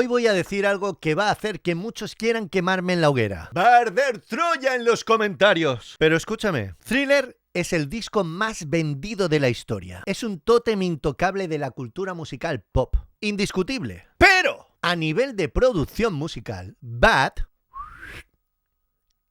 Hoy voy a decir algo que va a hacer que muchos quieran quemarme en la hoguera. Va a arder Troya en los comentarios. Pero escúchame, Thriller es el disco más vendido de la historia. Es un tótem intocable de la cultura musical pop. Indiscutible. Pero a nivel de producción musical, Bad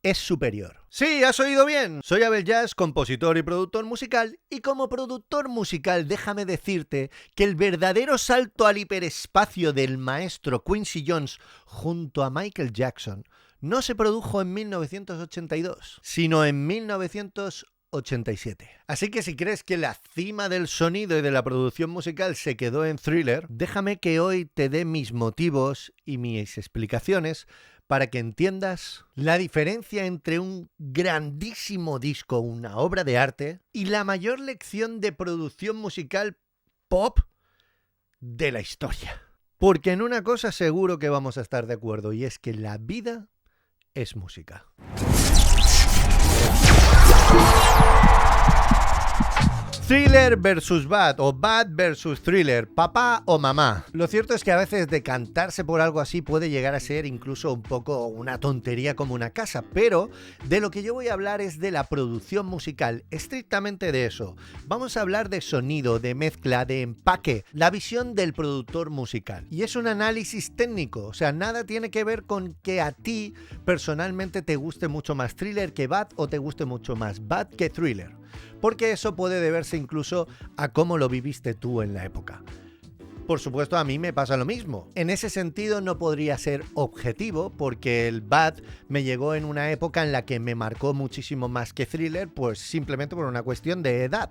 es superior. Sí, has oído bien. Soy Abel Jazz, compositor y productor musical, y como productor musical déjame decirte que el verdadero salto al hiperespacio del maestro Quincy Jones junto a Michael Jackson no se produjo en 1982, sino en 1987. Así que si crees que la cima del sonido y de la producción musical se quedó en Thriller, déjame que hoy te dé mis motivos y mis explicaciones para que entiendas la diferencia entre un grandísimo disco, una obra de arte, y la mayor lección de producción musical pop de la historia. Porque en una cosa seguro que vamos a estar de acuerdo, y es que la vida es música. Thriller versus Bad o Bad versus Thriller, papá o mamá. Lo cierto es que a veces decantarse por algo así puede llegar a ser incluso un poco una tontería como una casa, pero de lo que yo voy a hablar es de la producción musical, estrictamente de eso. Vamos a hablar de sonido, de mezcla, de empaque, la visión del productor musical. Y es un análisis técnico, o sea, nada tiene que ver con que a ti personalmente te guste mucho más Thriller que Bad o te guste mucho más Bad que Thriller. Porque eso puede deberse incluso a cómo lo viviste tú en la época. Por supuesto, a mí me pasa lo mismo. En ese sentido no podría ser objetivo porque el Bad me llegó en una época en la que me marcó muchísimo más que Thriller, pues simplemente por una cuestión de edad.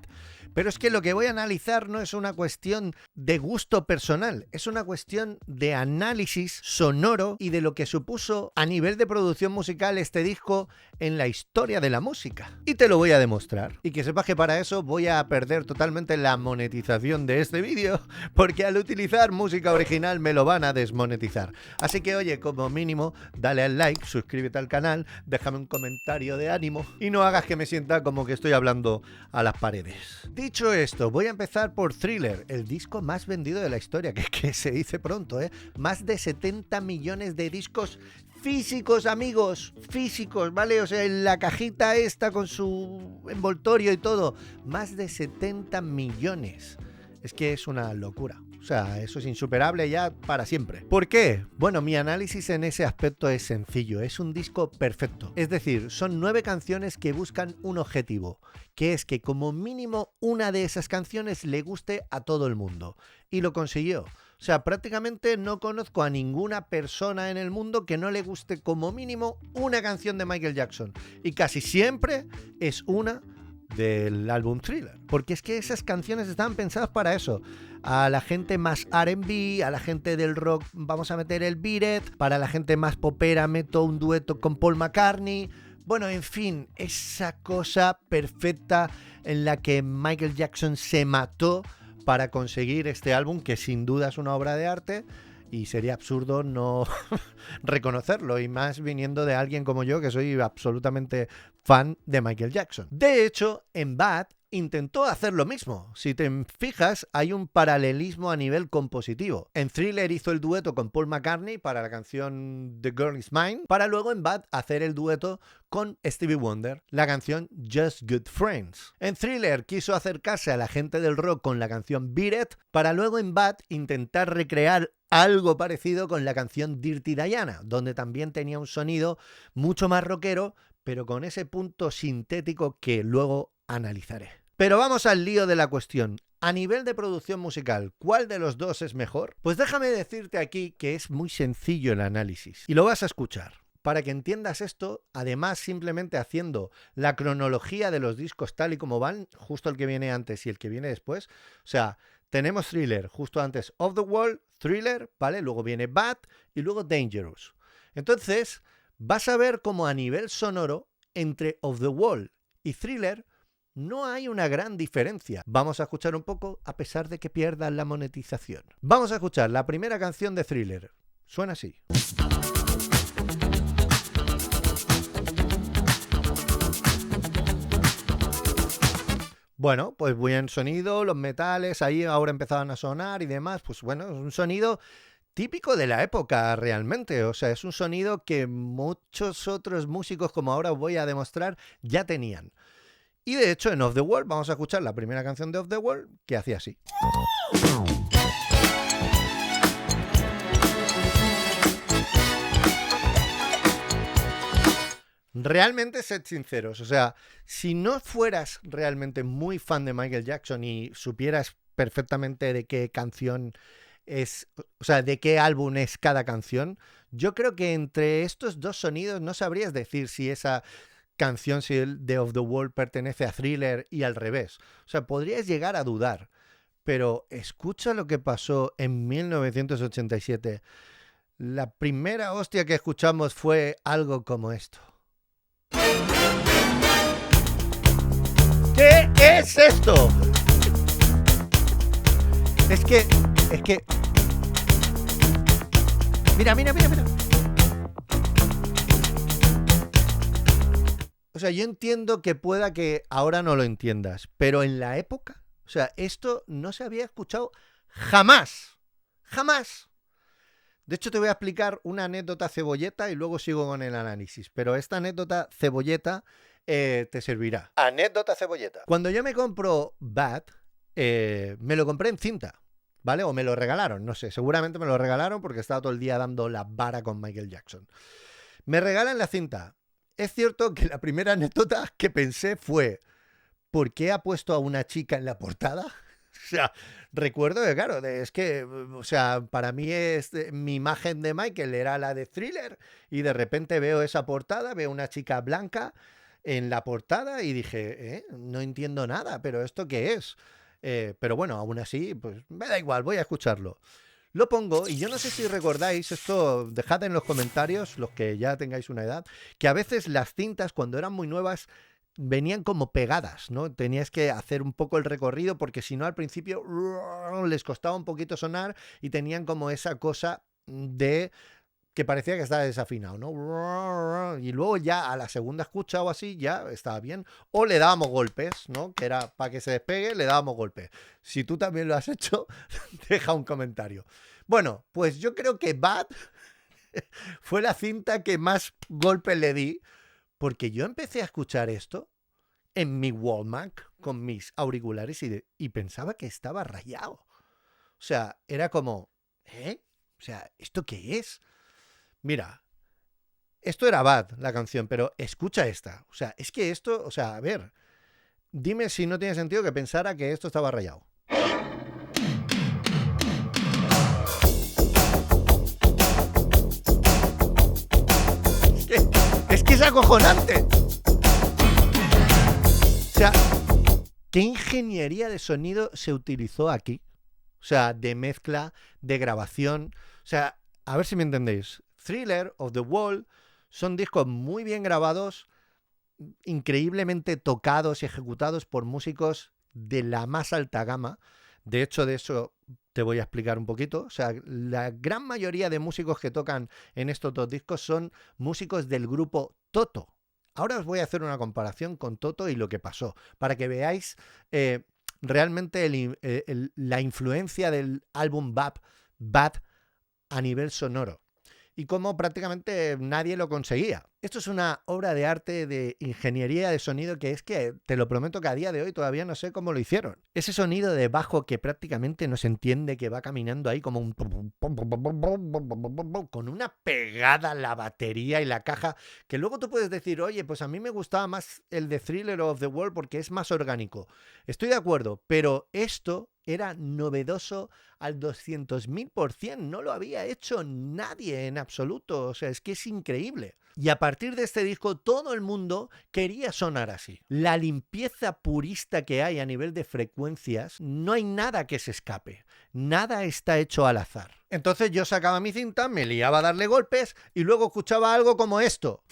Pero es que lo que voy a analizar no es una cuestión de gusto personal, es una cuestión de análisis sonoro y de lo que supuso a nivel de producción musical este disco en la historia de la música. Y te lo voy a demostrar. Y que sepas que para eso voy a perder totalmente la monetización de este vídeo, porque al utilizar música original me lo van a desmonetizar. Así que oye, como mínimo, dale al like, suscríbete al canal, déjame un comentario de ánimo y no hagas que me sienta como que estoy hablando a las paredes. Dicho esto, voy a empezar por Thriller, el disco más vendido de la historia, que se dice pronto, ¿eh? Más de 70 millones de discos físicos, amigos, físicos, ¿vale? O sea, en la cajita esta con su envoltorio y todo, más de 70 millones. Es que es una locura. O sea, eso es insuperable ya para siempre. ¿Por qué? Bueno, mi análisis en ese aspecto es sencillo. Es un disco perfecto. Es decir, son 9 canciones que buscan un objetivo, que es que como mínimo una de esas canciones le guste a todo el mundo. Y lo consiguió. O sea, prácticamente no conozco a ninguna persona en el mundo que no le guste como mínimo una canción de Michael Jackson. Y casi siempre es una del álbum Thriller, porque es que esas canciones estaban pensadas para eso. A la gente más R&B, a la gente del rock vamos a meter el Beat It, para la gente más popera meto un dueto con Paul McCartney. Bueno, en fin, esa cosa perfecta en la que Michael Jackson se mató para conseguir este álbum, que sin duda es una obra de arte. Y sería absurdo no reconocerlo, y más viniendo de alguien como yo, que soy absolutamente fan de Michael Jackson. De hecho, en Bad intentó hacer lo mismo. Si te fijas, hay un paralelismo a nivel compositivo. En Thriller hizo el dueto con Paul McCartney para la canción The Girl Is Mine, para luego en Bad hacer el dueto con Stevie Wonder, la canción Just Good Friends. En Thriller quiso acercarse a la gente del rock con la canción Beat It, para luego en Bad intentar recrear algo parecido con la canción Dirty Diana, donde también tenía un sonido mucho más rockero, pero con ese punto sintético que luego analizaré. Pero vamos al lío de la cuestión. A nivel de producción musical, ¿cuál de los dos es mejor? Pues déjame decirte aquí que es muy sencillo el análisis, y lo vas a escuchar. Para que entiendas esto, además simplemente haciendo la cronología de los discos tal y como van, justo el que viene antes y el que viene después, o sea, tenemos Thriller, justo antes Off the Wall, Thriller, ¿vale? Luego viene Bad y luego Dangerous. Entonces, vas a ver cómo a nivel sonoro, entre Off the Wall y Thriller, no hay una gran diferencia. Vamos a escuchar un poco, a pesar de que pierdan la monetización. Vamos a escuchar la primera canción de Thriller. Suena así. Bueno, pues buen sonido, los metales ahí ahora empezaban a sonar y demás. Pues bueno, es un sonido típico de la época realmente. O sea, es un sonido que muchos otros músicos, como ahora os voy a demostrar, ya tenían. Y de hecho, en Off the Wall vamos a escuchar la primera canción de Off the Wall que hacía así. Realmente sed sinceros, o sea, si no fueras realmente muy fan de Michael Jackson y supieras perfectamente de qué canción es, o sea, de qué álbum es cada canción, yo creo que entre estos dos sonidos no sabrías decir si esa canción, si el de Off the Wall pertenece a Thriller y al revés. O sea, podrías llegar a dudar, pero escucha lo que pasó en 1987. La primera hostia que escuchamos fue algo como esto. ¿Qué es esto? Es que... Mira. O sea, yo entiendo que pueda que ahora no lo entiendas, pero en la época, o sea, esto no se había escuchado jamás. Jamás. De hecho, te voy a explicar una anécdota cebolleta y luego sigo con el análisis. Pero esta anécdota cebolleta te servirá. Anécdota cebolleta. Cuando yo me compro Bad, me lo compré en cinta, ¿vale? O me lo regalaron, no sé. Seguramente me lo regalaron porque estaba todo el día dando la vara con Michael Jackson. Me regalan la cinta. Es cierto que la primera anécdota que pensé fue, ¿por qué ha puesto a una chica en la portada? O sea, recuerdo que, claro, es que, o sea, para mí mi imagen de Michael era la de Thriller y de repente veo esa portada, veo una chica blanca en la portada y dije, no entiendo nada, pero ¿esto qué es? Pero bueno, aún así, pues me da igual, voy a escucharlo. Lo pongo y yo no sé si recordáis esto, dejad en los comentarios, los que ya tengáis una edad, que a veces las cintas cuando eran muy nuevas venían como pegadas, ¿no? Tenías que hacer un poco el recorrido porque si no al principio les costaba un poquito sonar y tenían como esa cosa de que parecía que estaba desafinado, ¿no? Y luego ya a la segunda escucha o así ya estaba bien. O le dábamos golpes, ¿no? Que era para que se despegue, le dábamos golpes. Si tú también lo has hecho, deja un comentario. Bueno, pues yo creo que Bad fue la cinta que más golpes le di. Porque yo empecé a escuchar esto en mi Walkman con mis auriculares y pensaba que estaba rayado. O sea, era como, O sea, ¿esto qué es? Mira, esto era Bad, la canción, pero escucha esta. O sea, es que esto, o sea, a ver, dime si no tiene sentido que pensara que esto estaba rayado. Es que es acojonante. O sea, ¿qué ingeniería de sonido se utilizó aquí? O sea, de mezcla, de grabación. O sea, a ver si me entendéis. Thriller, Off the Wall, son discos muy bien grabados, increíblemente tocados y ejecutados por músicos de la más alta gama. De hecho, de eso te voy a explicar un poquito. O sea, la gran mayoría de músicos que tocan en estos dos discos son músicos del grupo Toto. Ahora os voy a hacer una comparación con Toto y lo que pasó, para que veáis realmente la influencia del álbum Bad a nivel sonoro. Y cómo prácticamente nadie lo conseguía. Esto es una obra de arte de ingeniería de sonido que es que, te lo prometo que a día de hoy todavía no sé cómo lo hicieron. Ese sonido de bajo que prácticamente no se entiende, que va caminando ahí como un... con una pegada la batería y la caja, que luego tú puedes decir, oye, pues a mí me gustaba más el de Thriller of the World porque es más orgánico. Estoy de acuerdo, pero esto era novedoso al 200.000%. No lo había hecho nadie en absoluto. O sea, es que es increíble. Y a partir de este disco todo el mundo quería sonar así. La limpieza purista que hay a nivel de frecuencias, no hay nada que se escape. Nada está hecho al azar. Entonces yo sacaba mi cinta, me liaba a darle golpes y luego escuchaba algo como esto.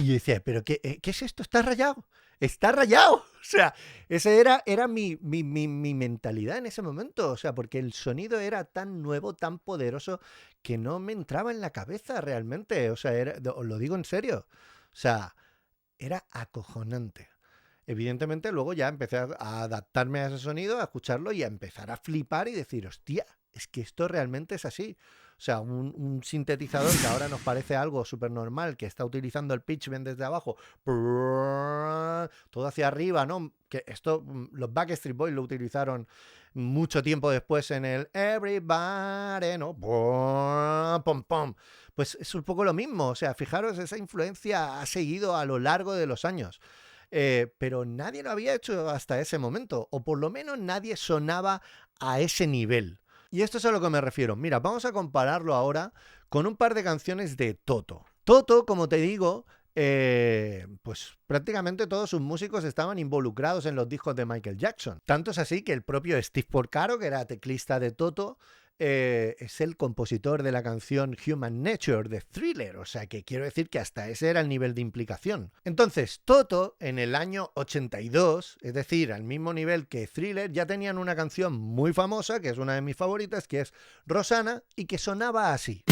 Y decía, ¿pero qué es esto? ¿Está rayado? ¡Está rayado! O sea, esa era mi mentalidad en ese momento. O sea, porque el sonido era tan nuevo, tan poderoso, que no me entraba en la cabeza realmente. O sea, os lo digo en serio. O sea, era acojonante. Evidentemente, luego ya empecé a adaptarme a ese sonido, a escucharlo y a empezar a flipar y decir, hostia, es que esto realmente es así. O sea, un sintetizador que ahora nos parece algo súper normal, que está utilizando el pitch bend desde abajo, todo hacia arriba, ¿no? Que esto, los Backstreet Boys lo utilizaron mucho tiempo después en el Everybody, ¿no? Pom, pom. Pues es un poco lo mismo. O sea, fijaros, esa influencia ha seguido a lo largo de los años. Pero nadie lo había hecho hasta ese momento, o por lo menos nadie sonaba a ese nivel. Y esto es a lo que me refiero. Mira, vamos a compararlo ahora con un par de canciones de Toto. Toto, como te digo, pues prácticamente todos sus músicos estaban involucrados en los discos de Michael Jackson. Tanto es así que el propio Steve Porcaro, que era teclista de Toto, es el compositor de la canción Human Nature de Thriller, o sea que quiero decir que hasta ese era el nivel de implicación. Entonces, Toto en el año 82, es decir, al mismo nivel que Thriller, ya tenían una canción muy famosa, que es una de mis favoritas, que es Rosanna, y que sonaba así.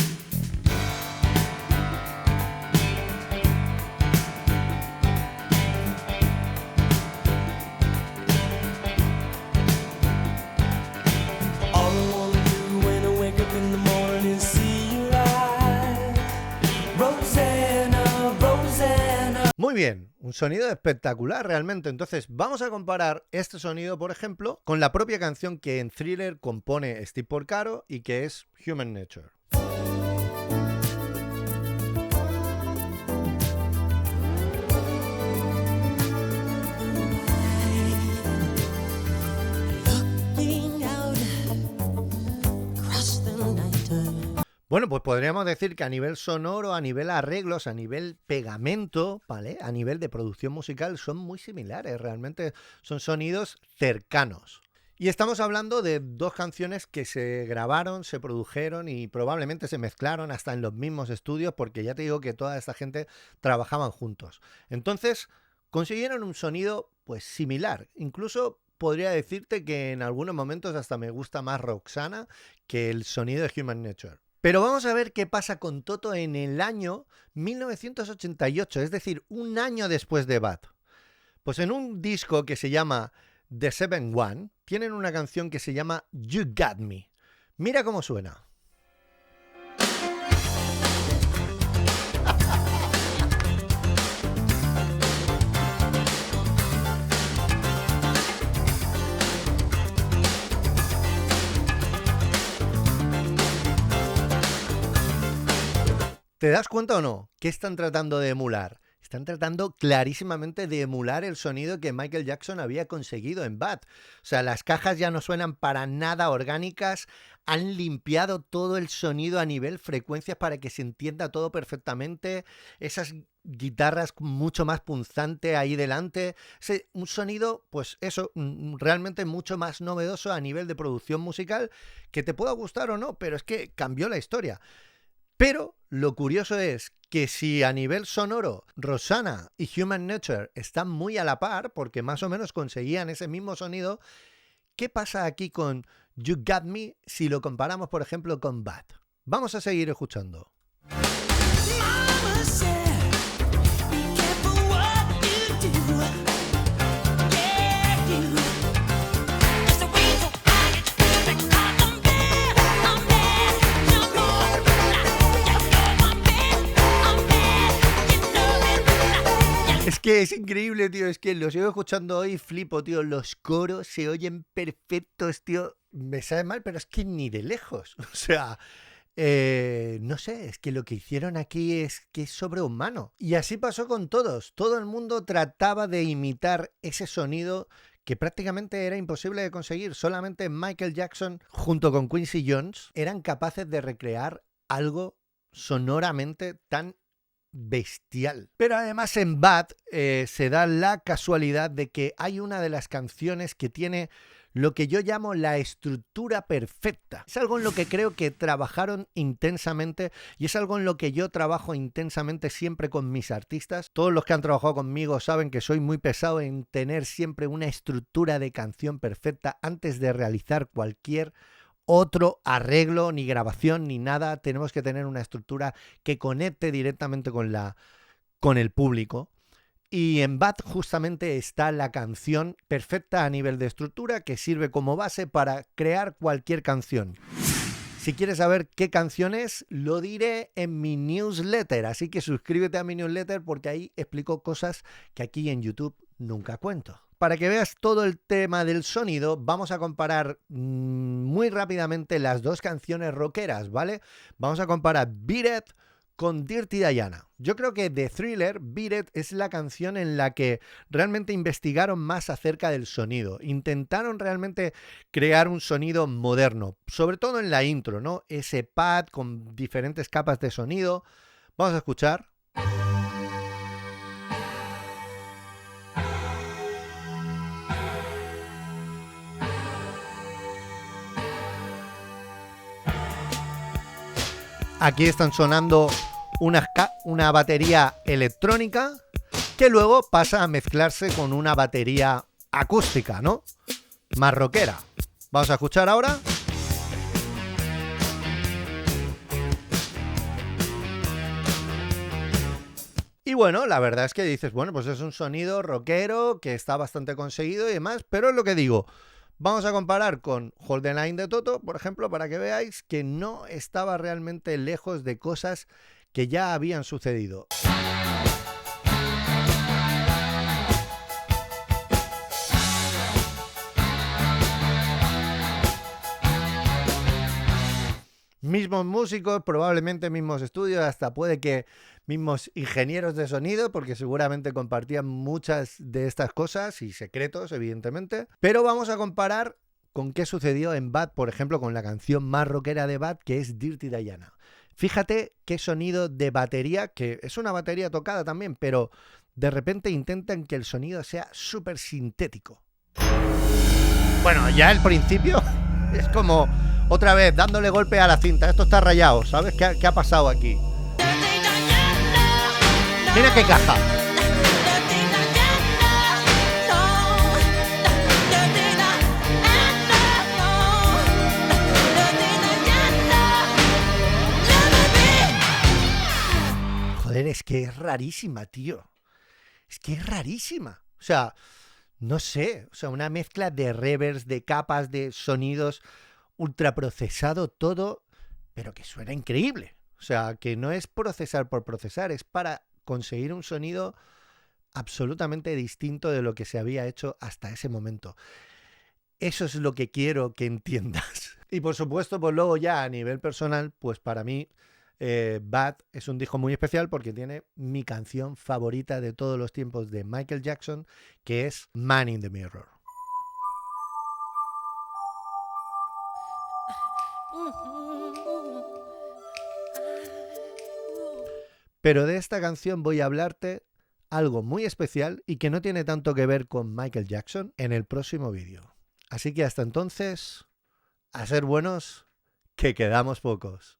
Muy bien, un sonido espectacular realmente. Entonces vamos a comparar este sonido, por ejemplo, con la propia canción que en Thriller compone Steve Porcaro y que es Human Nature. Bueno, pues podríamos decir que a nivel sonoro, a nivel arreglos, a nivel pegamento, ¿vale? A nivel de producción musical son muy similares, realmente son sonidos cercanos. Y estamos hablando de dos canciones que se grabaron, se produjeron y probablemente se mezclaron hasta en los mismos estudios, porque ya te digo que toda esta gente trabajaban juntos. Entonces, consiguieron un sonido pues similar, incluso podría decirte que en algunos momentos hasta me gusta más Roxana que el sonido de Human Nature. Pero vamos a ver qué pasa con Toto en el año 1988, es decir, un año después de Bad. Pues en un disco que se llama The 7-1, tienen una canción que se llama You Got Me. Mira cómo suena. ¿Te das cuenta o no? ¿Qué están tratando de emular? Están tratando clarísimamente de emular el sonido que Michael Jackson había conseguido en Bad. O sea, las cajas ya no suenan para nada orgánicas, han limpiado todo el sonido a nivel frecuencias para que se entienda todo perfectamente, esas guitarras mucho más punzante ahí delante, un sonido, pues eso, realmente mucho más novedoso a nivel de producción musical, que te pueda gustar o no, pero es que cambió la historia. Pero lo curioso es que si a nivel sonoro Rosanna y Human Nature están muy a la par, porque más o menos conseguían ese mismo sonido, ¿qué pasa aquí con You Got Me si lo comparamos, por ejemplo, con Bad? Vamos a seguir escuchando. Es que es increíble, tío, es que lo sigo escuchando hoy y flipo, tío, los coros se oyen perfectos, tío, me sabe mal, pero es que ni de lejos, o sea, no sé, es que lo que hicieron aquí es que es sobrehumano. Y así pasó con todos, todo el mundo trataba de imitar ese sonido que prácticamente era imposible de conseguir, solamente Michael Jackson junto con Quincy Jones eran capaces de recrear algo sonoramente tan bestial. Pero además en Bad se da la casualidad de que hay una de las canciones que tiene lo que yo llamo la estructura perfecta. Es algo en lo que creo que trabajaron intensamente y es algo en lo que yo trabajo intensamente siempre con mis artistas. Todos los que han trabajado conmigo saben que soy muy pesado en tener siempre una estructura de canción perfecta antes de realizar cualquier otro arreglo, ni grabación, ni nada. Tenemos que tener una estructura que conecte directamente con el público. Y en Bad justamente está la canción perfecta a nivel de estructura que sirve como base para crear cualquier canción. Si quieres saber qué canción es, lo diré en mi newsletter, así que suscríbete a mi newsletter porque ahí explico cosas que aquí en YouTube nunca cuento. Para que veas todo el tema del sonido, vamos a comparar muy rápidamente las dos canciones rockeras, ¿vale? Vamos a comparar Beat It con Dirty Diana. Yo creo que de Thriller, Beat It es la canción en la que realmente investigaron más acerca del sonido. Intentaron realmente crear un sonido moderno, sobre todo en la intro, ¿no? Ese pad con diferentes capas de sonido. Vamos a escuchar. Aquí están sonando una batería electrónica que luego pasa a mezclarse con una batería acústica, ¿no? Más rockera. Vamos a escuchar ahora. Y bueno, la verdad es que dices, bueno, pues es un sonido rockero que está bastante conseguido y demás, pero es lo que digo. Vamos a comparar con Hold the Line de Toto, por ejemplo, para que veáis que no estaba realmente lejos de cosas que ya habían sucedido. Mismos músicos, probablemente mismos estudios, hasta puede que mismos ingenieros de sonido, porque seguramente compartían muchas de estas cosas y secretos, evidentemente. Pero vamos a comparar con qué sucedió en Bad, por ejemplo, con la canción más rockera de Bad, que es Dirty Diana. Fíjate qué sonido de batería, que es una batería tocada también, pero de repente intentan que el sonido sea súper sintético. Bueno, ya el principio es como otra vez dándole golpe a la cinta. Esto está rayado, ¿sabes? ¿Qué ha pasado aquí? Mira qué caja. Joder, es que es rarísima, tío. Es que es rarísima. O sea, no sé. O sea, una mezcla de reverbs, de capas, de sonidos, ultraprocesado todo, pero que suena increíble. O sea, que no es procesar por procesar, es para conseguir un sonido absolutamente distinto de lo que se había hecho hasta ese momento. Eso es lo que quiero que entiendas. Y por supuesto, pues luego ya a nivel personal, pues para mí Bad es un disco muy especial porque tiene mi canción favorita de todos los tiempos de Michael Jackson, que es Man in the Mirror. Pero de esta canción voy a hablarte algo muy especial y que no tiene tanto que ver con Michael Jackson en el próximo vídeo. Así que hasta entonces, a ser buenos, que quedamos pocos.